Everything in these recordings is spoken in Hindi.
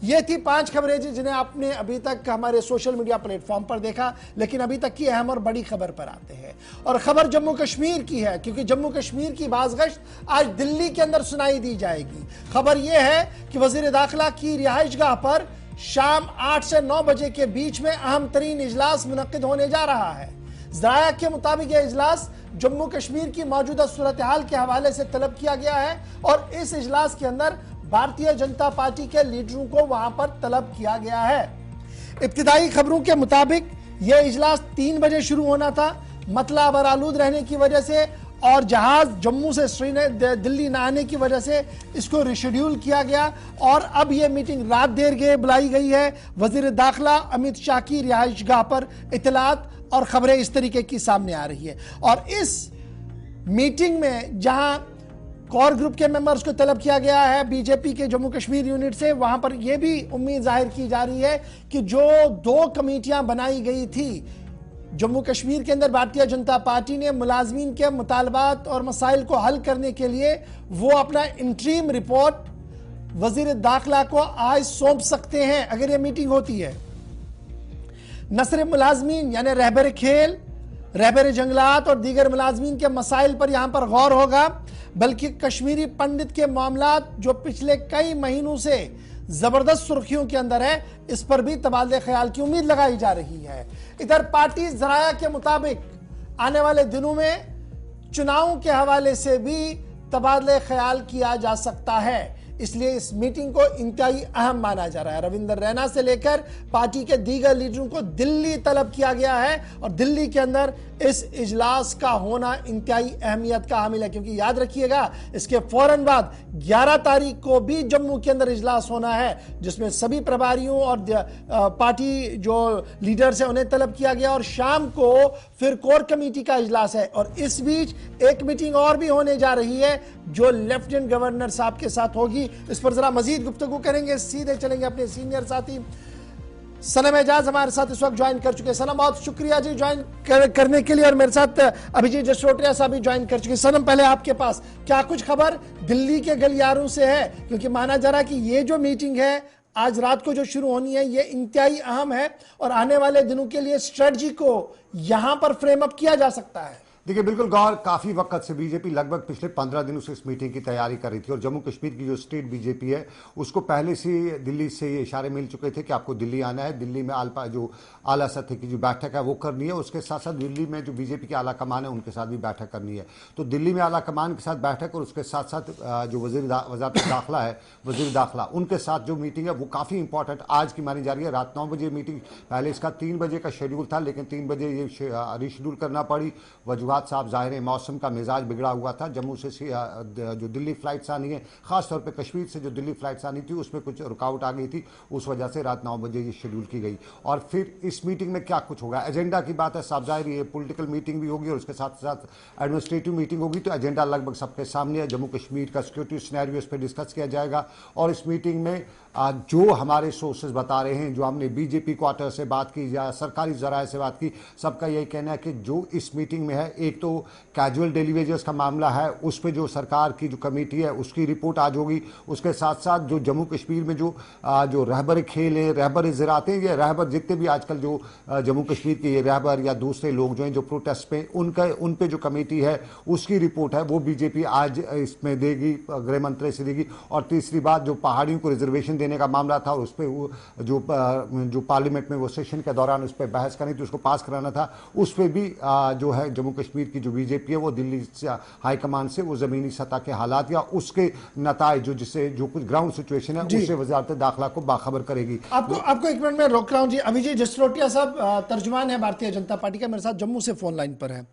ये थी 5 खबरें जिन्हें आपने अभी तक हमारे सोशल मीडिया प्लेटफॉर्म पर देखा, लेकिन अभी तक की अहम और बड़ी खबर पर आते हैं। और खबर जम्मू कश्मीर की है, क्योंकि जम्मू कश्मीर की बाज़गश्त आज दिल्ली के अंदर सुनाई दी जाएगी। खबर यह है कि वजीर दाखिला की रिहाइशगाह पर शाम 8 से 9 बजे के बीच में अहम तरीन इजलास मुनक्किद होने जा रहा है। ज़राया के मुताबिक यह इजलास जम्मू कश्मीर की मौजूदा सूरत हाल के हवाले से तलब किया गया है और इस इजलास के अंदर भारतीय जनता पार्टी के लीडरों को वहां पर तलब किया गया है। इब्तिदाई खबरों के मुताबिक यह इजलास 3 बजे शुरू होना था। मतला बरालूद रहने की वजह से और जहाज जम्मू से श्रीनगर दिल्ली न आने की वजह से इसको रिशेड्यूल किया गया और अब यह मीटिंग रात देर के बुलाई गई है। वजीर दाखिला अमित शाह की रिहाइशगाह पर इतलात और खबरें इस तरीके की सामने आ रही है। और इस मीटिंग में जहां कोर ग्रुप के मेंबर्स को तलब किया गया है बीजेपी के जम्मू कश्मीर यूनिट से, वहां पर यह भी उम्मीद जाहिर की जा रही है कि जो 2 कमेटियां बनाई गई थी जम्मू कश्मीर के अंदर, भारतीय जनता पार्टी ने मुलाजमीन के मुतालबात और मसाइल को हल करने के लिए वो अपना इंटरीम रिपोर्ट वजीर दाखिला को आज सौंप सकते हैं अगर ये मीटिंग होती है। न सिर्फ मुलाजमीन यानी रहबर खेल, रहबर जंगलात और दीगर मुलाजमीन के मसाइल पर यहां पर गौर होगा, बल्कि कश्मीरी पंडित के मामलात जो पिछले कई महीनों से जबरदस्त सुर्खियों के अंदर है, इस पर भी तबादले ख्याल की उम्मीद लगाई जा रही है। इधर पार्टी ज़राया के मुताबिक आने वाले दिनों में चुनावों के हवाले से भी तबादले ख्याल किया जा सकता है, इसलिए इस मीटिंग को इंतहाई अहम माना जा रहा है। रविंदर रैना से लेकर पार्टी के दीगर लीडरों को दिल्ली तलब किया गया है और दिल्ली के अंदर इस इजलास का होना इंतहाई अहमियत का हामिल है, क्योंकि याद रखिएगा इसके फौरन बाद 11 तारीख को भी जम्मू के अंदर इजलास होना है, जिसमें सभी प्रभारियों और पार्टी जो लीडर्स हैं उन्हें तलब किया गया और शाम को फिर कोर कमेटी का इजलास है। और इस बीच एक मीटिंग और भी होने जा रही है जो लेफ्टिनेंट गवर्नर साहब के साथ होगी। इस पर जरा मजीद गुफ्तगू करेंगे, सीधे चलेंगे अपने सीनियर साथी सनम एजाज हमारे साथ इस वक्त ज्वाइन कर चुके हैं। सनम, बहुत शुक्रिया जी ज्वाइन करने के लिए। और मेरे साथ अभिजीत जसरोटिया साहब भी ज्वाइन कर चुके हैं। सनम, पहले आपके पास क्या कुछ खबर दिल्ली के गलियारों से है, क्योंकि माना जा रहा है कि ये जो मीटिंग है आज रात को जो शुरू होनी है ये इंतहाई अहम है और आने वाले दिनों के लिए स्ट्रेटजी को यहां पर फ्रेम अप किया जा सकता है। देखिए, बिल्कुल गौर, काफी वक्त से बीजेपी लगभग पिछले 15 दिनों से इस मीटिंग की तैयारी कर रही थी और जम्मू कश्मीर की जो स्टेट बीजेपी है उसको पहले से दिल्ली से ये इशारे मिल चुके थे कि आपको दिल्ली आना है, दिल्ली में जो आला सतह की जो बैठक है वो करनी है, उसके साथ साथ दिल्ली में जो बीजेपी की आला कमान है उनके साथ भी बैठक करनी है। तो दिल्ली में आला कमान के साथ बैठक और उसके साथ साथ जो वज़ारत दाखिला है, वज़ीर दाखिला, उनके साथ जो मीटिंग है वो काफ़ी इंपॉर्टेंट आज की मानी जा रही है। रात 9 बजे मीटिंग, पहले इसका 3 बजे का शेड्यूल था लेकिन 3 बजे ये रीशेड्यूल करना पड़ी। वजूहात साहब जाहिर है, मौसम का मिजाज बिगड़ा हुआ था, जम्मू से जो दिल्ली फ्लाइट्स आनी है, खासतौर पे कश्मीर से जो दिल्ली फ्लाइट्स आनी थी उसमें कुछ रुकावट आ गई थी, उस वजह से रात 9 बजे ये शेड्यूल की गई। और फिर इस मीटिंग में क्या कुछ होगा, एजेंडा की बात है, साफ जाहिर ये पॉलिटिकल मीटिंग भी होगी और उसके साथ साथ एडमिनिस्ट्रेटिव मीटिंग होगी, तो एजेंडा लगभग सबके सामने है। जम्मू कश्मीर का सिक्योरिटी सिनेरियो इस पर डिस्कस किया जाएगा और इस मीटिंग में जो हमारे सोर्सेज बता रहे हैं, जो हमने बीजेपी क्वार्टर से बात की या सरकारी जराये से बात की, सबका यही कहना है कि जो इस मीटिंग में है, एक तो कैजुअल डेली वेजेस का मामला है, उस पर जो सरकार की जो कमेटी है उसकी रिपोर्ट आज होगी। उसके साथ साथ जो जम्मू कश्मीर में जो रहबर खेल है, रहबर ज़राअत हैं, ये रहबर जितने भी आजकल जो जम्मू कश्मीर के ये रहबर या दूसरे लोग जो हैं जो प्रोटेस्ट पे, उन पे जो कमेटी है उसकी रिपोर्ट है वो बीजेपी आज इसमें देगी, गृह मंत्री से देगी। और तीसरी बात, जो पहाड़ियों को रिजर्वेशन देने का मामला था और उस पर जो पार्लियामेंट में वो सेशन के दौरान उस पर बहस करनी थी, उसको पास कराना था, उस पर भी जो है जम्मू कश्मीर की जो बीजेपी है वो दिल्ली से हाईकमान से वो जमीनी सतह के हालात या उसके नताइज जो कुछ ग्राउंड सिचुएशन है उससे वजारत दाखिला को बाखबर करेगी। आपको एक मिनट में रोक रहा हूं जी। अभिजीत जसरोटिया साहब तर्जुमान है भारतीय जनता पार्टी का, मेरे साथ जम्मू से फोन लाइन पर है।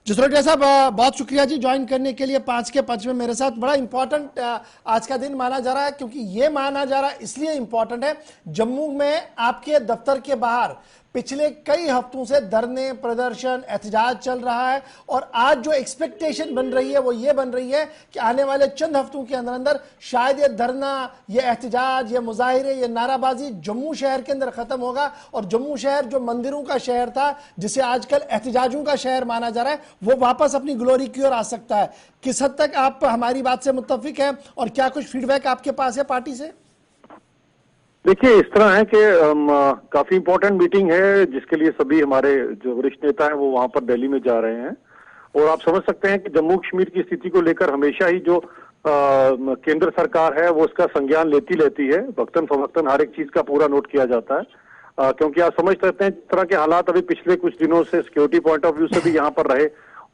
जसरोटिया साहब, बहुत शुक्रिया जी ज्वाइन करने के लिए 5 के 5 में मेरे साथ। बड़ा इंपॉर्टेंट आज का दिन माना जा रहा है, क्योंकि ये माना जा रहा है इसलिए इंपॉर्टेंट है, जम्मू में आपके दफ्तर के बाहर पिछले कई हफ्तों से धरने, प्रदर्शन, एहतजाज चल रहा है और आज जो एक्सपेक्टेशन बन रही है वो ये बन रही है कि आने वाले चंद हफ्तों के अंदर अंदर शायद ये धरना, ये एहतजाज, ये मुजाहिरे, ये नाराबाजी जम्मू शहर के अंदर खत्म होगा और जम्मू शहर जो मंदिरों का शहर था, जिसे आजकल एहतजाजों का शहर माना जा रहा है, वो वापस अपनी ग्लोरी की ओर आ सकता है। किस हद तक आप हमारी बात से मुत्तफिक हैं और क्या कुछ फीडबैक आपके पास है पार्टी से? देखिए, इस तरह है कि काफी इम्पोर्टेंट मीटिंग है जिसके लिए सभी हमारे जो वरिष्ठ नेता हैं वो वहां पर दिल्ली में जा रहे हैं। और आप समझ सकते हैं कि जम्मू कश्मीर की स्थिति को लेकर हमेशा ही जो केंद्र सरकार है वो उसका संज्ञान लेती है। वक्तन फवक्तन हर एक चीज का पूरा नोट किया जाता है, क्योंकि आप समझ सकते हैं जिस तरह के हालात अभी पिछले कुछ दिनों से सिक्योरिटी पॉइंट ऑफ व्यू से भी यहाँ पर रहे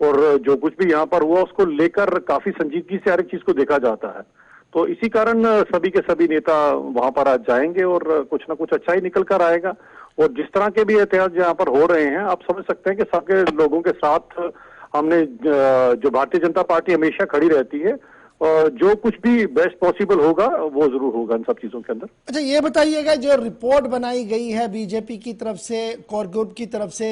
और जो कुछ भी यहाँ पर हुआ उसको लेकर काफी संजीदगी से हर एक चीज को देखा जाता है। तो इसी कारण सभी के सभी नेता वहां पर आज जाएंगे और कुछ ना कुछ अच्छा ही निकल कर आएगा। और जिस तरह के भी एहतियात यहाँ पर हो रहे हैं, आप समझ सकते हैं कि सबके लोगों के साथ हमने जो भारतीय जनता पार्टी हमेशा खड़ी रहती है, और जो कुछ भी बेस्ट पॉसिबल होगा वो जरूर होगा इन सब चीजों के अंदर। अच्छा, ये बताइएगा, जो रिपोर्ट बनाई गई है बीजेपी की तरफ से, कोर ग्रुप की तरफ से,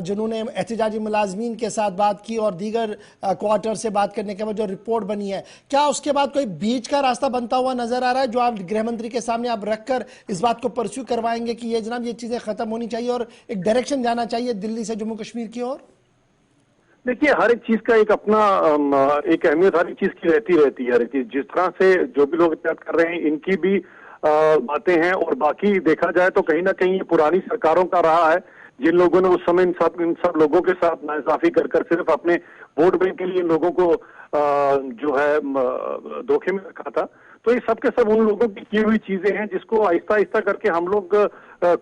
जिन्होंने एहतजाजी मुलाजमीन के साथ बात की और दीगर क्वार्टर से बात करने के बाद जो रिपोर्ट बनी है, क्या उसके बाद कोई बीच का रास्ता बनता हुआ नजर आ रहा है जो आप गृह मंत्री के सामने आप रखकर इस बात को परस्यू करवाएंगे कि ये जनाब ये चीजें खत्म होनी चाहिए और एक डायरेक्शन जाना चाहिए दिल्ली से जम्मू कश्मीर की ओर? देखिए, हर एक चीज का एक अपना एक अहमियत हर एक चीज की रहती है। हर एक चीज जिस तरह से जो भी लोग एहतियात कर रहे हैं इनकी भी बातें हैं, और बाकी देखा जाए तो कहीं ना कहीं ये पुरानी सरकारों का रहा है जिन लोगों ने उस समय इन सब लोगों के साथ नाइंसाफी कर सिर्फ अपने वोट बैंक के लिए इन लोगों को जो है धोखे में रखा था। तो ये सब के सब उन लोगों की हुई चीजें हैं जिसको आहिस्ता आहिस्ता करके हम लोग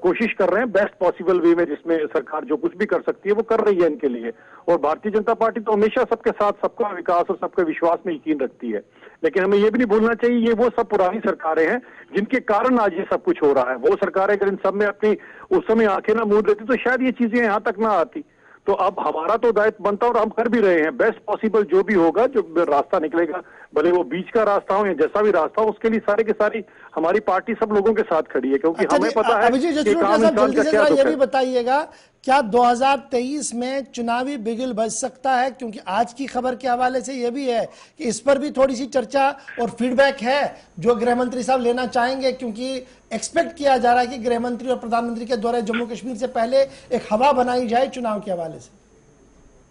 कोशिश कर रहे हैं बेस्ट पॉसिबल वे में, जिसमें सरकार जो कुछ भी कर सकती है वो कर रही है इनके लिए। और भारतीय जनता पार्टी तो हमेशा सबके साथ सबका विकास और सबके विश्वास में यकीन रखती है। लेकिन हमें ये भी नहीं भूलना चाहिए ये वो सब पुरानी सरकारें हैं जिनके कारण आज ये सब कुछ हो रहा है। वो सरकारें अगर इन सब में अपनी उस समय आंखें ना मूंद देती तो शायद ये चीजें यहाँ तक ना आती। तो अब हमारा तो दायित्व बनता और हम कर भी रहे हैं बेस्ट पॉसिबल जो भी होगा, जो रास्ता निकलेगा, भले वो बीच का रास्ता हो या जैसा भी रास्ता हो, उसके लिए सारे के सारी हमारी पार्टी सब लोगों के साथ खड़ी है, क्योंकि हमें पता है कि काम इंसान का क्या ये भी बताइएगा, क्या 2023 में चुनावी बिगुल बज सकता है? क्योंकि आज की खबर के हवाले से यह भी है कि इस पर भी थोड़ी सी चर्चा और फीडबैक है जो गृह मंत्री साहब लेना चाहेंगे, क्योंकि एक्सपेक्ट किया जा रहा है कि गृह मंत्री और प्रधानमंत्री के दौरे जम्मू कश्मीर से पहले एक हवा बनाई जाए चुनाव के हवाले से।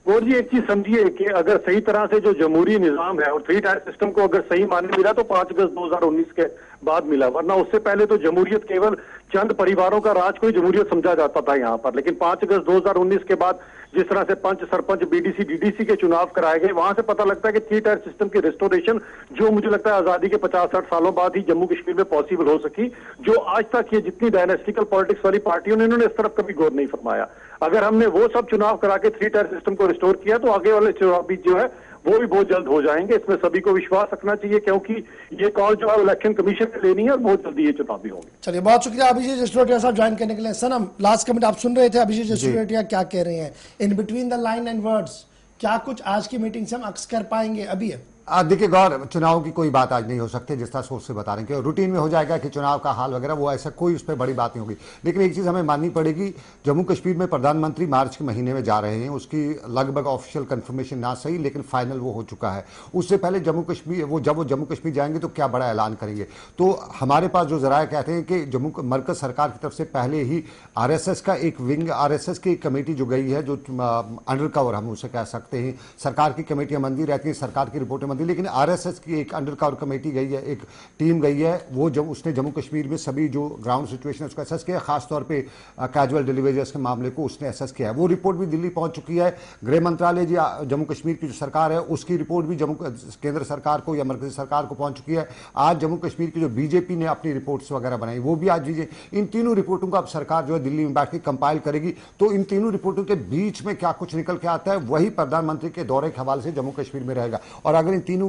और जी एक चीज समझिए कि अगर सही तरह से जो जमहूरी निजाम है और 3 टायर सिस्टम को अगर सही मान्य मिला तो 5 अगस्त 2019 के बाद मिला, वरना उससे पहले तो जमहूरियत केवल चंद परिवारों का राज कोई जमहूरियत समझा जाता था यहाँ पर। लेकिन 5 अगस्त 2019 के बाद जिस तरह से पंच, सरपंच, बीडीसी, डीडीसी के चुनाव कराए गए, वहां से पता लगता है कि 3 टायर सिस्टम की रिस्टोरेशन जो मुझे लगता है आजादी के 50-60 सालों बाद ही जम्मू कश्मीर में पॉसिबल हो सकी, जो आज तक ये जितनी डायनेस्टिकल पॉलिटिक्स वाली पार्टियों ने इन्होंने इस तरफ कभी गौर नहीं फरमाया। अगर हमने वो सब चुनाव करा के 3 टायर सिस्टम को रिस्टोर किया तो आगे वाले चुनाव भी जो है वो भी बहुत जल्द हो जाएंगे। इसमें सभी को विश्वास रखना चाहिए, क्योंकि ये कॉल जो है इलेक्शन कमीशन ने लेनी है और बहुत जल्दी ये चुनाव भी होंगे। चलिए, बहुत शुक्रिया अभिजीत जसरोटिया साहब ज्वाइन करने के लिए। सनम, लास्ट कमेंट आप सुन रहे थे, अभिजीत जसरोटिया क्या कह रहे हैं in between the line and words, क्या कुछ आज की मीटिंग से हम अक्स कर पाएंगे? अभी देखिए गौर, चुनाव की कोई बात आज नहीं हो सकती, जिस तरह सोच से बता रहे हैं कि रूटीन में हो जाएगा कि चुनाव का हाल वगैरह, वो ऐसा कोई उस पर बड़ी बात नहीं होगी। लेकिन एक चीज़ हमें माननी पड़ेगी, जम्मू कश्मीर में प्रधानमंत्री मार्च के महीने में जा रहे हैं, उसकी लगभग ऑफिशियल कंफर्मेशन ना सही लेकिन फाइनल वो हो चुका है। उससे पहले जम्मू कश्मीर जब वो जम्मू कश्मीर जाएंगे तो क्या बड़ा ऐलान करेंगे। तो हमारे पास जो जराए कहते हैं कि मरकज सरकार की तरफ से पहले ही RSS का एक विंग, RSS की एक कमेटी जो गई है, जो अंडर कवर हम उसे कह सकते हैं, सरकार की कमेटियां बनती रहती हैं, सरकार की रिपोर्टें बनती, लेकिन RSS की एक अंडर कवर कमेटी गई है, एक टीम गई है, वो जब उसने जम्मू कश्मीर में सभी जो ग्राउंड सिचुएशन है उसको असेस किया, खासतौर पे कैजुअल डिलीवरीज के मामले को उसने असेस किया है। वो रिपोर्ट भी दिल्ली पहुंच चुकी है। गृह मंत्रालय जी जम्मू कश्मीर की जो सरकार है उसकी रिपोर्ट भी केंद्र सरकार को या मरकजी सरकार को पहुंच चुकी है। आज जम्मू कश्मीर की जो बीजेपी ने अपनी रिपोर्ट्स वगैरह बनाई वो भी आज दीजिए। इन तीनों रिपोर्टों को अब सरकार जो है दिल्ली में बैठ के कंपाइल करेगी, तो इन तीनों रिपोर्टों के बीच में क्या कुछ निकल के आता है वही प्रधानमंत्री के दौरे के हवाले से जम्मू कश्मीर में रहेगा। और अगर इन तीनों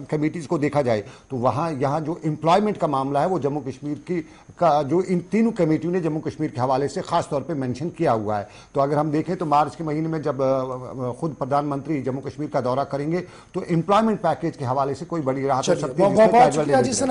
कमेटीज को देखा जाए तो यहाँ जो एम्प्लॉयमेंट का मामला है वो जम्मू कश्मीर की जो इन तीनों कमेटियों ने जम्मू कश्मीर के हवाले से खास तौर पे मेंशन किया हुआ है। तो अगर हम देखें तो मार्च के महीने में जब खुद प्रधानमंत्री जम्मू कश्मीर का दौरा करेंगे तो एम्प्लॉयमेंट पैकेज के हवाले से कोई बड़ी राहत हो सकती है।